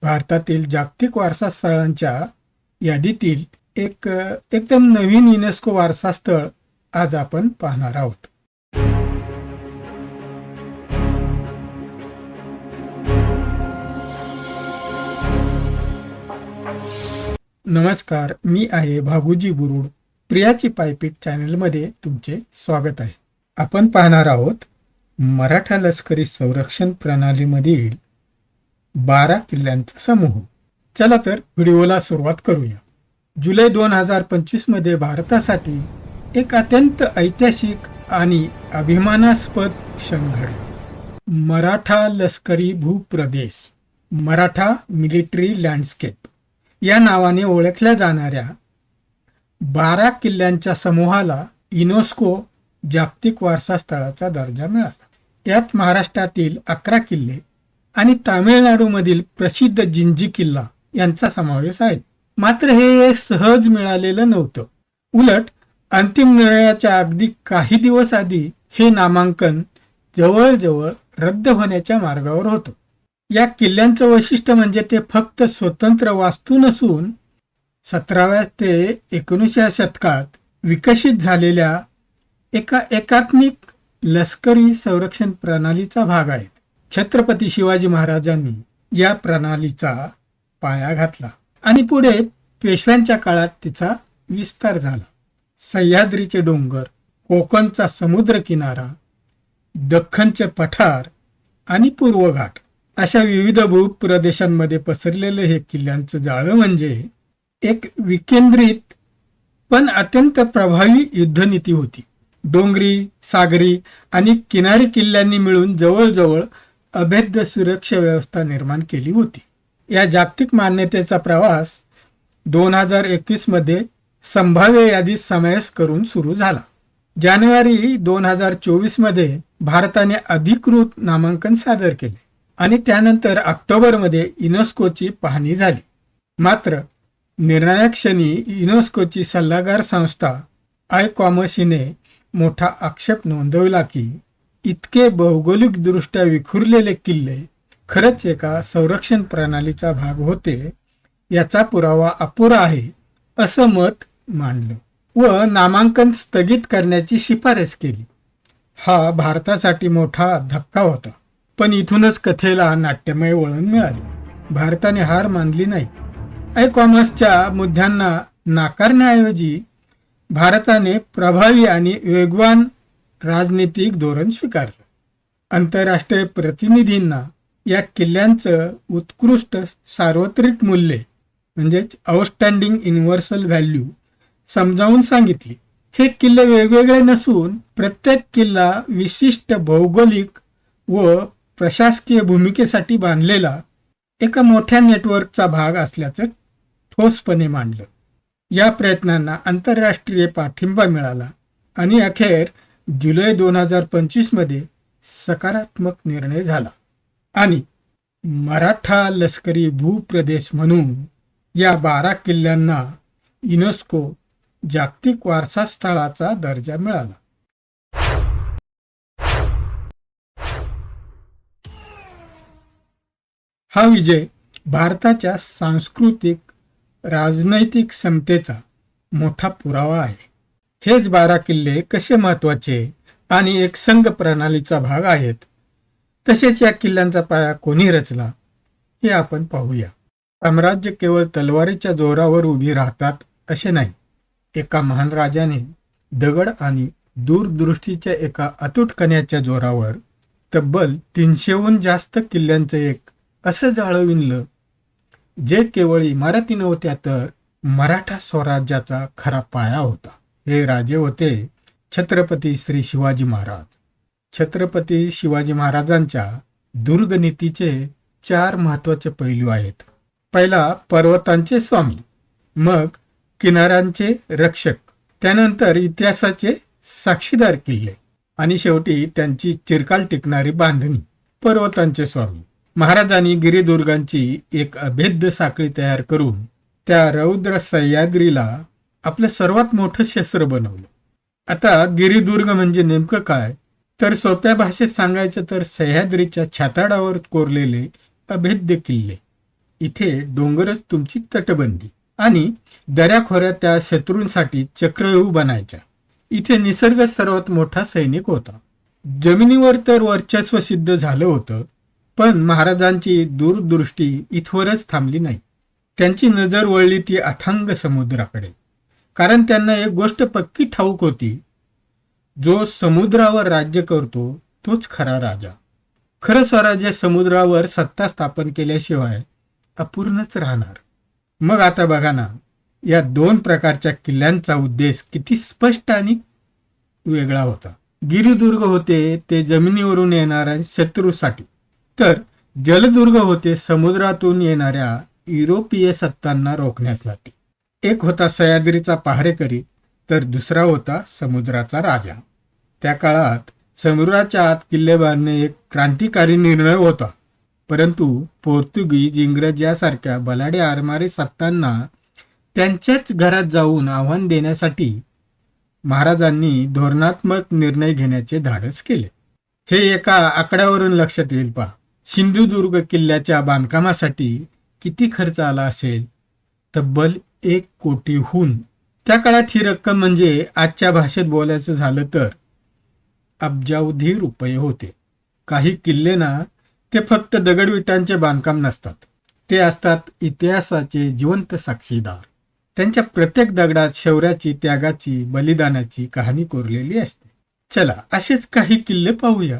भारतातील जागतिक वारसा स्थळांच्या यादीतील एक एकदम नवीन युनेस्को वारसा स्थळ आज आपण पाहणार आहोत. नमस्कार, मी आहे भागुजी बुरुड. प्रियाची पायपीट चॅनलमध्ये तुमचे स्वागत आहे. आपण पाहणार आहोत मराठा लष्करी संरक्षण प्रणालीमधील 12 किल्ल्यांचा समूह. चला तर व्हिडिओला सुरुवात करूया. जुलै 2025 मध्ये भारतासाठी एक अत्यंत ऐतिहासिक आणि अभिमानास्पद क्षण घडला. मराठा लष्करी भूप्रदेश, मराठा मिलिटरी लँडस्केप या नावाने ओळखल्या जाणाऱ्या 12 किल्ल्यांच्या समूहाला युनेस्को जागतिक वारसा स्थळाचा दर्जा मिळाला. त्यात महाराष्ट्रातील 11 किल्ले आणि तामिळनाडूमधील प्रसिद्ध जिंजी किल्ला यांचा समावेश आहे. मात्र हे सहज मिळालेलं नव्हतं. उलट अंतिम निर्णयाच्या अगदी काही दिवस आधी हे नामांकन जवळजवळ रद्द होण्याच्या मार्गावर होतं. या किल्ल्यांचं वैशिष्ट्य म्हणजे ते फक्त स्वतंत्र वास्तू नसून 17व्या ते 19व्या शतकात विकसित झालेल्या एका एकात्मिक लष्करी संरक्षण प्रणालीचा भाग आहेत. छत्रपती शिवाजी महाराजांनी या प्रणालीचा पाया घातला आणि पुढे पेशव्यांच्या काळात तिचा विस्तार झाला. सह्याद्रीचे डोंगर, कोकणचा समुद्र किनारा, दख्खनचे पठार आणि पूर्व घाट अशा विविध भूप्रदेशांमध्ये पसरलेलं हे किल्ल्यांचं जाळं म्हणजे एक विकेंद्रित पण अत्यंत प्रभावी युद्धनीती होती. डोंगरी, सागरी आणि किनारी किल्ल्यांनी मिळून जवळजवळ अभेद्य सुरक्षा व्यवस्था निर्माण केली होती. या जागतिक मान्यतेचा प्रवास 2021 मध्ये संभाव्य यादीत समावेश करून सुरू झाला. जानेवारी 2024 मध्ये भारताने अधिकृत नामांकन सादर केले आणि त्यानंतर ऑक्टोबरमध्ये युनेस्कोची पाहणी झाली. मात्र निर्णायक क्षणी युनेस्कोची सल्लागार संस्था ICOMOS-ने मोठा आक्षेप नोंदवला की इतके भौगोलिकदृष्ट्या विखुरलेले किल्ले खरंच एका संरक्षण प्रणालीचा भाग होते याचा पुरावा अपुरा आहे असं मत मांडलं व नामांकन स्थगित करण्याची शिफारस केली. हा भारतासाठी मोठा धक्का होता. पण इथूनच कथेला नाट्यमय वळण मिळाले. भारताने हार मानली नाही. ICOMOSच्या मुद्द्यांना नाकारण्याऐवजी भारताने प्रभावी आणि वेगवान राजनीतिक धोरण स्वीकारलं. आंतरराष्ट्रीय प्रतिनिधींना या किल्ल्यांचं उत्कृष्ट सार्वत्रिक मूल्य म्हणजेच आउटस्टँडिंग युनिव्हर्सल व्हॅल्यू समजावून सांगितली. हे किल्ले वेगवेगळे नसून प्रत्येक किल्ला विशिष्ट भौगोलिक व प्रशासकीय भूमिकेसाठी बांधलेला एका मोठ्या नेटवर्कचा भाग असल्याचं ठोसपणे मांडलं. या प्रयत्नांना आंतरराष्ट्रीय पाठिंबा मिळाला आणि अखेर जुलै 2025 मध्ये सकारात्मक निर्णय झाला आणि मराठा लष्करी भूप्रदेश म्हणून या 12 किल्ल्यांना युनेस्को जागतिक वारसा स्थळाचा दर्जा मिळाला. हा विजय भारताच्या सांस्कृतिक राजनैतिक समतेचा मोठा पुरावा आहे. हेच 12 किल्ले कसे महत्वाचे आणि एक संघ प्रणालीचा भाग आहेत, तसेच या किल्ल्यांचा पाया कोणी रचला हे आपण पाहूया. साम्राज्य केवळ तलवारीच्या जोरावर उभी राहतात असे नाही. एका महान राजाने दगड आणि दूरदृष्टीच्या एका अतूट कण्याच्या जोरावर तब्बल 300हून जास्त किल्ल्यांचं एक असं जाळं विणलं जे केवळ इमारती नव्हत्या तर मराठा स्वराज्याचा खरा पाया होता. हे राजे होते छत्रपती श्री शिवाजी महाराज. छत्रपती शिवाजी महाराजांच्या दुर्गनीतीचे 4 महत्वाचे पैलू आहेत. पहिला, पर्वतांचे स्वामी, मग किनाऱ्यांचे रक्षक, त्यानंतर इतिहासाचे साक्षीदार किल्ले आणि शेवटी त्यांची चिरकाल टिकणारी बांधणी. पर्वतांचे स्वामी. महाराजांनी गिरिदुर्गांची एक अभेद्य साखळी तयार करून त्या रौद्र सह्याद्रीला आपलं सर्वात मोठं शस्त्र बनवलं. आता गिरिदुर्ग म्हणजे नेमकं काय, तर सोप्या भाषेत सांगायचं तर सह्याद्रीच्या छाताडावर कोरलेले अभेद्य किल्ले. इथे डोंगरच तुमची तटबंदी आणि दऱ्याखोऱ्यात त्या शत्रूंसाठी चक्रव्यूह बनायच्या. इथे निसर्ग सर्वात मोठा सैनिक होता. जमिनीवर तर वर्चस्व सिद्ध झालं होतं, पण महाराजांची दूरदृष्टी इथवरच थांबली नाही. त्यांची नजर वळली ती अथांग समुद्राकडे. कारण त्यांना एक गोष्ट पक्की ठाऊक होती, जो समुद्रावर राज्य करतो तोच खरा राजा. खरं स्वराज्य समुद्रावर सत्ता स्थापन केल्याशिवाय अपूर्णच राहणार. मग आता बघा ना, या दोन प्रकारच्या किल्ल्यांचा उद्देश किती स्पष्ट आणि वेगळा होता. गिरिदुर्ग होते ते जमिनीवरून येणाऱ्या शत्रूसाठी, तर जलदुर्ग होते समुद्रातून येणाऱ्या युरोपीय सत्तांना रोखण्यासाठी. एक होता सह्याद्रीचा पहारेकरी, तर दुसरा होता समुद्राचा राजा. त्या काळात समुद्राच्या आत किल्ले बांधणे एक क्रांतिकारी निर्णय होता. परंतु पोर्तुगीज, इंग्रज यासारख्या बलाढ्य आरमारी सत्तांना त्यांच्याच घरात जाऊन आव्हान देण्यासाठी महाराजांनी धोरणात्मक निर्णय घेण्याचे धाडस केले. हे एका आकड्यावरून लक्षात येईल पहा. सिंधुदुर्ग किल्ल्याच्या बांधकामासाठी किती खर्च आला असेल? तब्बल 1 कोटीहून. त्या काळात ही रक्कम म्हणजे आजच्या भाषेत बोलायचं झालं तर अब्जावधी रुपये होते. काही किल्ले ना, ते फक्त दगडविटांचे बांधकाम नसतात, ते असतात इतिहासाचे जिवंत साक्षीदार. त्यांच्या प्रत्येक दगडात शौर्याची, त्यागाची, बलिदानाची कहाणी कोरलेली असते. चला असेच काही किल्ले पाहूया.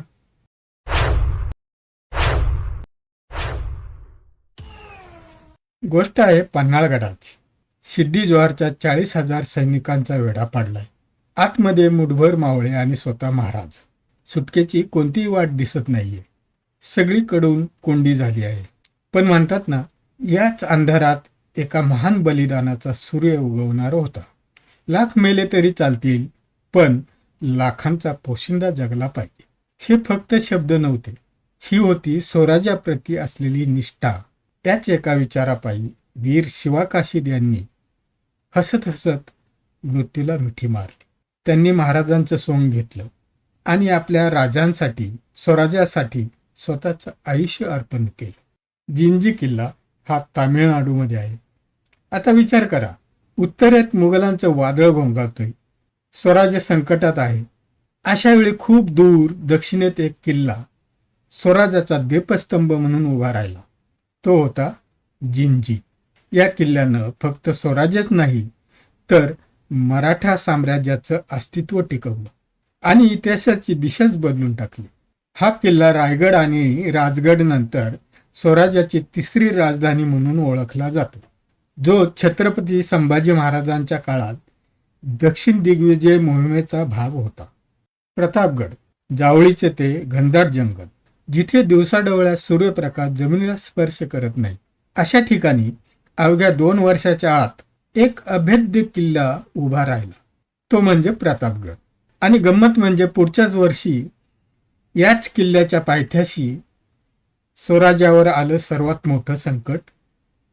गोष्ट आहे पन्हाळगडाची. सिद्धी जोहरच्या 40,000 सैनिकांचा वेढा पाडलाय. आतमध्ये मुठभर मावळे आणि स्वतः महाराज. सुटकेची कोणतीही वाट दिसत नाहीये. सगळीकडून कोंडी झाली आहे. पण म्हणतात ना, याच अंधारात एका महान बलिदानाचा सूर्य उगवणार होता. लाख मेले तरी चालतील, पण लाखांचा पोशिंदा जगला पाहिजे. हे फक्त शब्द नव्हते, ही होती स्वराज्याप्रती असलेली निष्ठा. त्याच एका विचारापायी वीर शिवा काशीद यांनी हसत हसत मृत्यूला मिठी मारली. त्यांनी महाराजांचं सोंग घेतलं आणि आपल्या राजांसाठी, स्वराज्यासाठी स्वतःचं आयुष्य अर्पण केलं. जिंजी किल्ला हा तामिळनाडूमध्ये आहे. आता विचार करा, उत्तरेत मुघलांचं वादळ घोंघावतोय, स्वराज्य संकटात आहे. अशा वेळी खूप दूर दक्षिणेत एक किल्ला स्वराज्याचा दीपस्तंभ म्हणून उभा राहिला. तो होता जिंजी. या किल्ल्यानं फक्त स्वराज्यच नाही, तर मराठा साम्राज्याचं अस्तित्व टिकवलं आणि इतिहासाची दिशाच बदलून टाकली. हा किल्ला रायगड आणि राजगड नंतर स्वराज्याची तिसरी राजधानी म्हणून ओळखला जातो, जो छत्रपती संभाजी महाराजांच्या काळात दक्षिण दिग्विजय मोहिमेचा भाग होता. प्रतापगड, जावळीचे ते घनदाट जंगल, जिथे दिवसाढवळ्यात सूर्यप्रकाश जमिनीला स्पर्श करत नाही, अशा ठिकाणी अवघ्या 2 वर्षाच्या आत एक अभेद्य किल्ला उभा राहिला, तो म्हणजे प्रतापगड. आणि गंमत म्हणजे पुढच्याच वर्षी याच किल्ल्याच्या पायथ्याशी स्वराज्यावर आलं सर्वात मोठं संकट,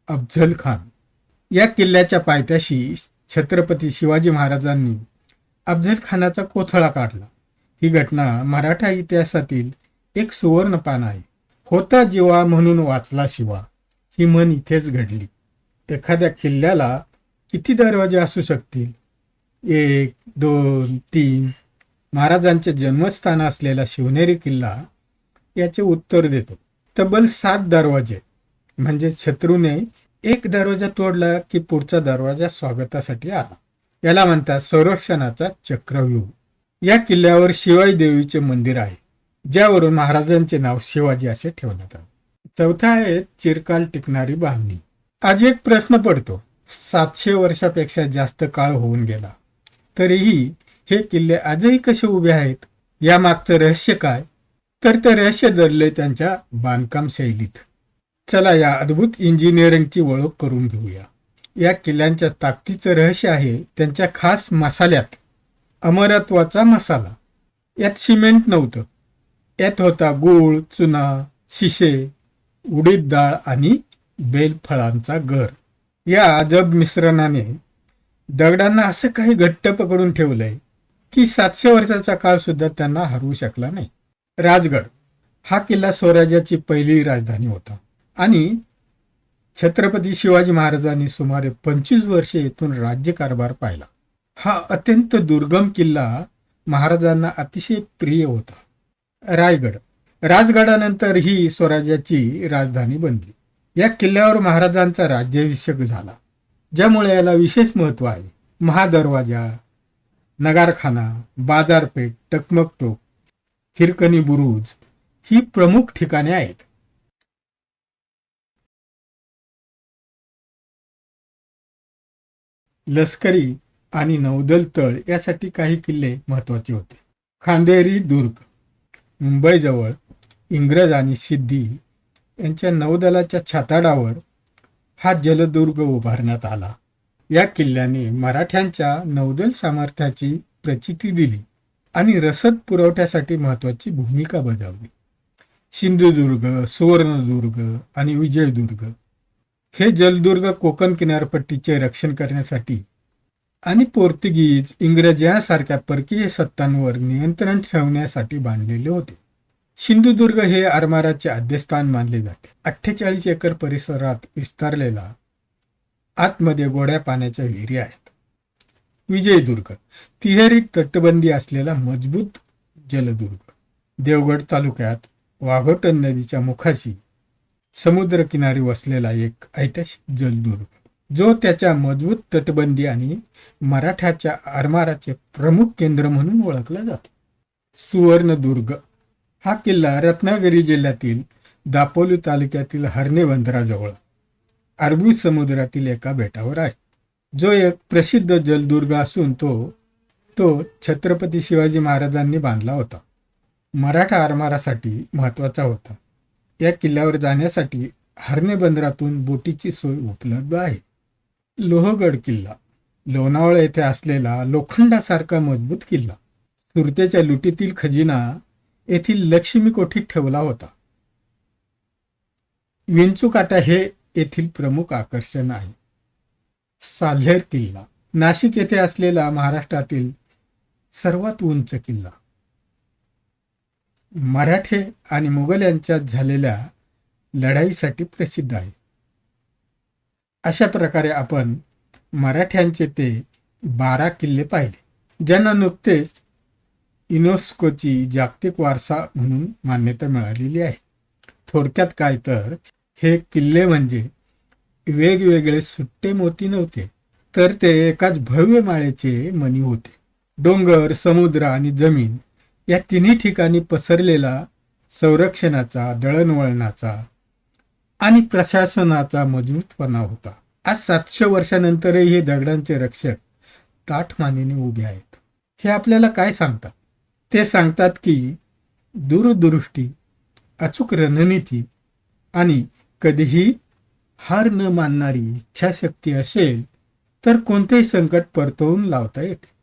अफझल खान. या किल्ल्याच्या पायथ्याशी छत्रपती शिवाजी महाराजांनी अफझल खानाचा कोथळा काढला. ही घटना मराठा इतिहासातील एक सुवर्ण पान आहे. होता जीवा म्हणून वाचला शिवा, ही म्हण इथेच घडली. एखाद्या किल्ल्याला किती दरवाजे असू शकतील? 1, 2, 3. महाराजांचे जन्मस्थान असलेला शिवनेरी किल्ला याचे उत्तर देतो. तब्बल 7 दरवाजे. म्हणजे शत्रूने एक दरवाजा तोडला की पुढचा दरवाजा स्वागतासाठी आला. याला म्हणतात संरक्षणाचा चक्रव्यूह. या किल्ल्यावर शिवाई देवीचे मंदिर आहे, ज्यावरून महाराजांचे नाव शिवाजी असे ठेवण्यात आले. चौथा आहे चिरकाल टिकणारी बांधणी. आज एक प्रश्न पडतो, 700 वर्षापेक्षा जास्त काळ होऊन गेला, तरीही हे किल्ले आजही कसे उभे आहेत? यामागचं रहस्य काय? तर ते रहस्य दडले त्यांच्या बांधकाम शैलीत. चला या अद्भुत इंजिनिअरिंगची ओळख करून घेऊया. या किल्ल्यांच्या ताकदीचं रहस्य आहे त्यांच्या खास मसाल्यात. अमरत्वाचा मसाला. यात सिमेंट नव्हतं, यात होता गूळ, चुना, शिशे, उडीद डाळ आणि बेलफळांचा गर. या अजब मिश्रणाने दगडांना असं काही घट्ट पकडून ठेवलंय की 700 वर्षाचा काळ सुद्धा त्यांना हरवू शकला नाही. राजगड हा किल्ला स्वराज्याची पहिली राजधानी होता आणि छत्रपती शिवाजी महाराजांनी सुमारे 25 वर्षे येथून राज्यकारभार पाहिला. हा अत्यंत दुर्गम किल्ला महाराजांना अतिशय प्रिय होता. रायगड. राजगडानंतर ही स्वराज्याची राजधानी बनली. या किल्ल्यावर महाराजांचा राज्याभिषेक झाला, ज्यामुळे याला विशेष महत्व आहे. महादरवाजा, नगारखाना, बाजारपेठ, टकमक टोक, हिरकणी बुरुज ही प्रमुख ठिकाणे आहेत. लष्करी आणि नौदल तळ यासाठी काही किल्ले महत्वाचे होते. खांदेरी दुर्ग. मुंबईजवळ इंग्रज आणि सिद्धी यांच्या नौदलाच्या छाताडावर हा जलदुर्ग उभारण्यात आला. या किल्ल्याने मराठ्यांच्या नौदल सामर्थ्याची प्रचिती दिली आणि रसद पुरवठ्यासाठी महत्वाची भूमिका बजावली. सिंधुदुर्ग, सुवर्णदुर्ग आणि विजयदुर्ग हे जलदुर्ग कोकण किनारपट्टीचे रक्षण करण्यासाठी आणि पोर्तुगीज, इंग्रज यासारख्या परकीय सत्तांवर नियंत्रण ठेवण्यासाठी बांधलेले होते. सिंधुदुर्ग हे आरमाराचे आद्यस्थान मानले जाते. 48 एकर परिसरात विस्तारलेला आतमध्ये गोड्या पाण्याच्या विहिरी आहेत. विजयदुर्ग तिहेरी तटबंदी असलेला मजबूत जलदुर्ग. देवगड तालुक्यात वाघोटन नदीच्या मुखाशी समुद्रकिनारी वसलेला एक ऐतिहासिक जलदुर्ग, जो त्याच्या मजबूत तटबंदी आणि मराठ्याच्या आरमाराचे प्रमुख केंद्र म्हणून ओळखला जातो. सुवर्णदुर्ग हा किल्ला रत्नागिरी जिल्ह्यातील दापोली तालुक्यातील हर्णे बंदराजवळ अरबी समुद्रातील एका बेटावर आहे, जो एक प्रसिद्ध जलदुर्ग असून तो छत्रपती शिवाजी महाराजांनी बांधला होता. मराठा आरमारासाठी महत्वाचा होता. या किल्ल्यावर जाण्यासाठी हर्णे बंदरातून बोटीची सोय उपलब्ध आहे. लोहगड किल्ला. लोणावळा येथे असलेला लोखंडासारखा मजबूत किल्ला. सुरतेच्या लुटीतील खजिना येथील लक्ष्मी कोठीत ठेवला होता. विंचूकाटा हे येथील प्रमुख आकर्षण आहे. साल्हेर किल्ला. नाशिक येथे असलेला महाराष्ट्रातील सर्वात उंच किल्ला. मराठे आणि मुघल यांच्यात झालेल्या लढाईसाठी प्रसिद्ध आहे. अशा प्रकारे आपण मराठ्यांचे ते 12 किल्ले पाहिले, ज्यांना नुकतेच युनेस्कोची जागतिक वारसा म्हणून मान्यता मिळालेली आहे. थोडक्यात काय तर हे किल्ले म्हणजे वेगवेगळे सुट्टे मोती नव्हते, तर ते एकाच भव्य माळेचे मणी होते. डोंगर, समुद्र आणि जमीन या तिन्ही ठिकाणी पसरलेला संरक्षणाचा, दळणवळणाचा आणि प्रशासनाचा मजबूतपणा होता. आज 700 वर्षानंतरही हे दगडांचे रक्षक ताठ मानेने उभे आहेत. हे आपल्याला काय सांगतात? ते सांगतात की दूरदृष्टी, अचूक रणनीती आणि कधीही हार न मानणारी इच्छाशक्ती असेल तर कोणतेही संकट परतवून लावता येते.